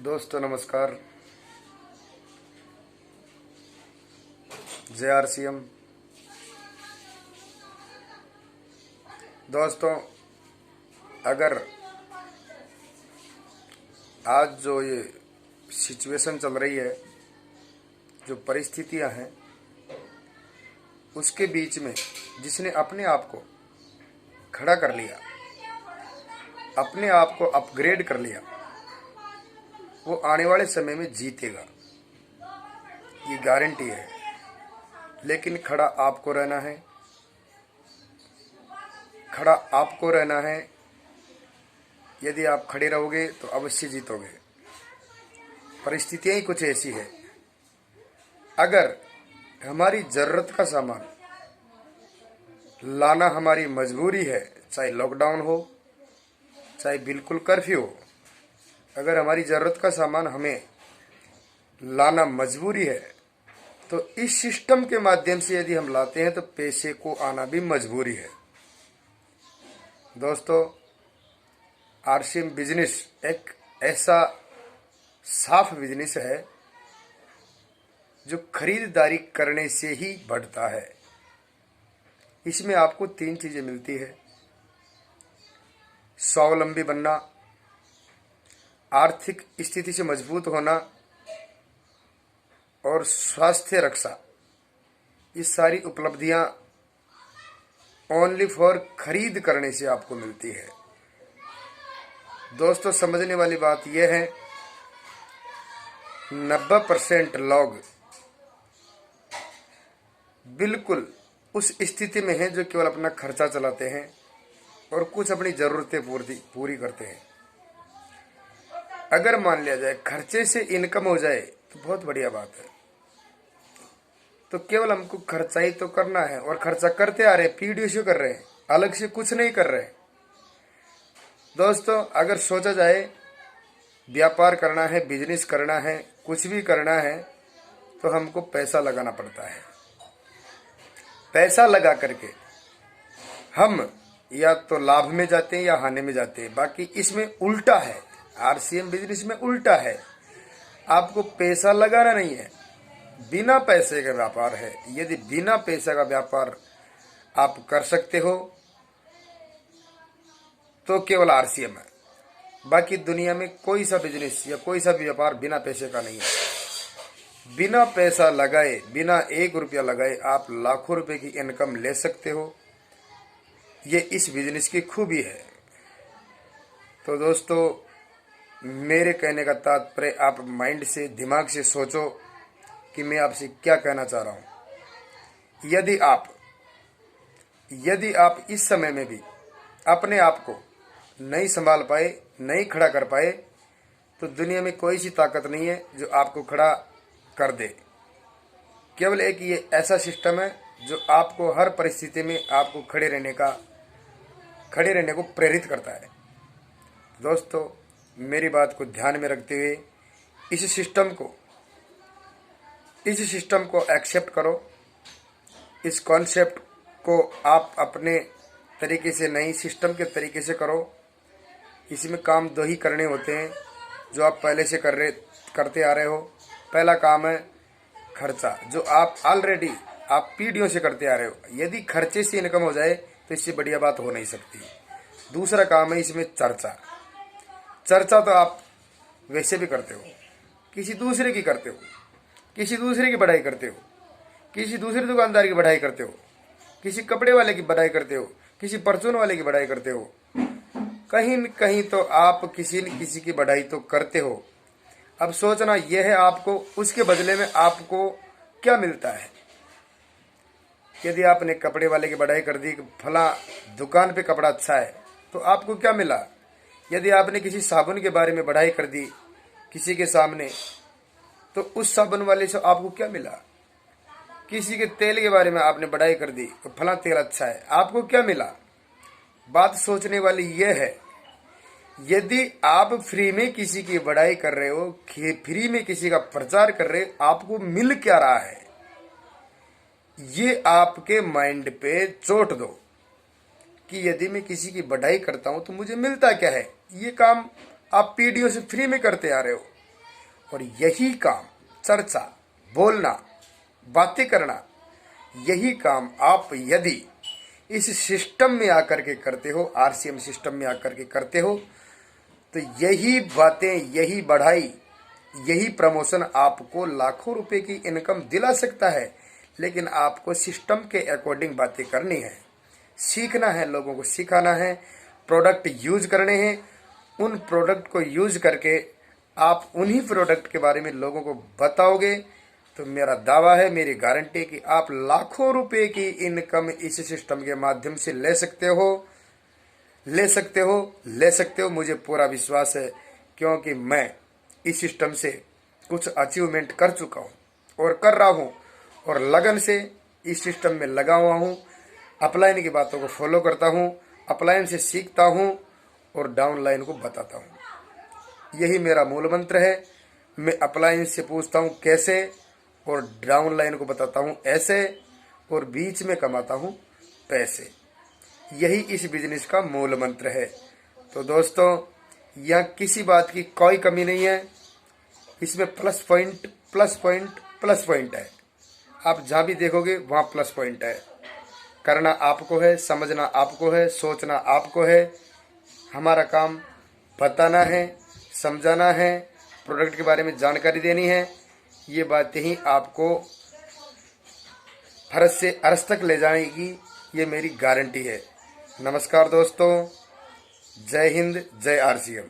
दोस्तों नमस्कार। जय आरसीएम। दोस्तों, अगर आज जो ये सिचुएशन चल रही है, जो परिस्थितियां हैं, उसके बीच में जिसने अपने आप को खड़ा कर लिया, अपने आप को अपग्रेड कर लिया, वो आने वाले समय में जीतेगा, ये गारंटी है। लेकिन खड़ा आपको रहना है, खड़ा आपको रहना है। यदि आप खड़े रहोगे तो अवश्य जीतोगे। परिस्थितियां ही कुछ ऐसी है। अगर हमारी जरूरत का सामान लाना हमारी मजबूरी है, चाहे लॉकडाउन हो, चाहे बिल्कुल कर्फ्यू हो, अगर हमारी जरूरत का सामान हमें लाना मजबूरी है, तो इस सिस्टम के माध्यम से यदि हम लाते हैं तो पैसे को आना भी मजबूरी है। दोस्तों, आरसीएम बिजनेस एक ऐसा साफ बिजनेस है जो खरीदारी करने से ही बढ़ता है। इसमें आपको 3 चीजें मिलती है: स्वावलंबी बनना, आर्थिक स्थिति से मजबूत होना और स्वास्थ्य रक्षा। ये सारी उपलब्धियां ओनली फॉर खरीद करने से आपको मिलती है। दोस्तों, समझने वाली बात यह है, 90% लोग बिल्कुल उस स्थिति में हैं जो केवल अपना खर्चा चलाते हैं और कुछ अपनी जरूरतें पूरी करते हैं। अगर मान लिया जाए खर्चे से इनकम हो जाए तो बहुत बढ़िया बात है। तो केवल हमको खर्चा ही तो करना है और खर्चा करते आ रहे हैं, पीढ़ियों से कर रहे हैं, अलग से कुछ नहीं कर रहे। दोस्तों, अगर सोचा जाए व्यापार करना है, बिजनेस करना है, कुछ भी करना है, तो हमको पैसा लगाना पड़ता है। पैसा लगा करके हम या तो लाभ में जाते हैं या हानि में जाते हैं। बाकी इसमें उल्टा है, आरसीएम बिजनेस में उल्टा है। आपको पैसा लगाना नहीं है, बिना पैसे का व्यापार है। यदि बिना पैसे का व्यापार आप कर सकते हो तो केवल आरसीएम है। बाकी दुनिया में कोई सा बिजनेस या कोई सा भी व्यापार बिना पैसे का नहीं है। बिना पैसा लगाए, बिना 1 रुपया लगाए आप लाखों रुपए की इनकम ले सकते हो। ये इस बिजनेस की खूबी है। तो दोस्तों, मेरे कहने का तात्पर्य, आप माइंड से, दिमाग से सोचो कि मैं आपसे क्या कहना चाह रहा हूं। यदि आप इस समय में भी अपने आप को नहीं संभाल पाए, नहीं खड़ा कर पाए, तो दुनिया में कोई सी ताकत नहीं है जो आपको खड़ा कर दे। केवल एक ये ऐसा सिस्टम है जो आपको हर परिस्थिति में आपको खड़े रहने को प्रेरित करता है। दोस्तों, मेरी बात को ध्यान में रखते हुए इस सिस्टम को एक्सेप्ट करो। इस कॉन्सेप्ट को आप अपने तरीके से नहीं, सिस्टम के तरीके से करो। इसमें काम 2 ही करने होते हैं जो आप पहले से करते आ रहे हो। पहला काम है खर्चा, जो आप ऑलरेडी पीढ़ियों से करते आ रहे हो। यदि खर्चे से इनकम हो जाए तो इससे बढ़िया बात हो नहीं सकती। दूसरा काम है इसमें चर्चा तो आप वैसे भी करते हो, किसी दूसरे की करते हो, किसी दूसरे की बढ़ाई करते हो, किसी दूसरे दुकानदार की बढ़ाई करते हो, किसी कपड़े वाले की बढ़ाई करते हो, किसी परचून वाले की बढ़ाई करते हो। कहीं न कहीं तो आप किसी न किसी की बढ़ाई तो करते हो। अब सोचना यह है आपको उसके बदले में आपको क्या मिलता है। यदि आपने कपड़े वाले की बढ़ाई कर दी, फला दुकान पे कपड़ा अच्छा है, तो आपको क्या मिला। यदि आपने किसी साबुन के बारे में बढ़ाई कर दी किसी के सामने, तो उस साबुन वाले से आपको क्या मिला। किसी के तेल के बारे में आपने बढ़ाई कर दी, तो फला तेल अच्छा है, आपको क्या मिला। बात सोचने वाली यह है, यदि आप फ्री में किसी की बढ़ाई कर रहे हो, फ्री में किसी का प्रचार कर रहे हो, आपको मिल क्या रहा है, ये आपके माइंड पे चोट दो कि यदि मैं किसी की बढ़ाई करता हूं तो मुझे मिलता क्या है। ये काम आप पीढ़ियों से फ्री में करते आ रहे हो। और यही काम, चर्चा, बोलना, बातें करना, यही काम आप यदि इस सिस्टम में आकर के करते हो, आरसीएम सिस्टम में आकर के करते हो, तो यही बातें, यही बढ़ाई, यही प्रमोशन आपको लाखों रुपए की इनकम दिला सकता है। लेकिन आपको सिस्टम के अकॉर्डिंग बातें करनी है, सीखना है, लोगों को सिखाना है, प्रोडक्ट यूज करने हैं। उन प्रोडक्ट को यूज करके आप उन्हीं प्रोडक्ट के बारे में लोगों को बताओगे तो मेरा दावा है, मेरी गारंटी है कि आप लाखों रुपए की इनकम इस सिस्टम के माध्यम से ले सकते हो। मुझे पूरा विश्वास है, क्योंकि मैं इस सिस्टम से कुछ अचीवमेंट कर चुका हूँ और कर रहा हूँ, और लगन से इस सिस्टम में लगा हुआ हूँ। अपलाइन की बातों को फॉलो करता हूँ, अपलाइन से सीखता हूँ और डाउनलाइन को बताता हूँ। यही मेरा मूल मंत्र है। मैं अपलाइन से पूछता हूँ कैसे, और डाउनलाइन को बताता हूँ ऐसे, और बीच में कमाता हूँ पैसे। यही इस बिजनेस का मूल मंत्र है। तो दोस्तों, यहाँ किसी बात की कोई कमी नहीं है। इसमें प्लस पॉइंट है। आप जहाँ भी देखोगे वहाँ प्लस पॉइंट है। करना आपको है, समझना आपको है, सोचना आपको है। हमारा काम बताना है, समझाना है, प्रोडक्ट के बारे में जानकारी देनी है। ये बातें ही आपको फर्ज से अर्श तक ले जाएगी, ये मेरी गारंटी है। नमस्कार दोस्तों, जय हिंद, जय आरसीएम।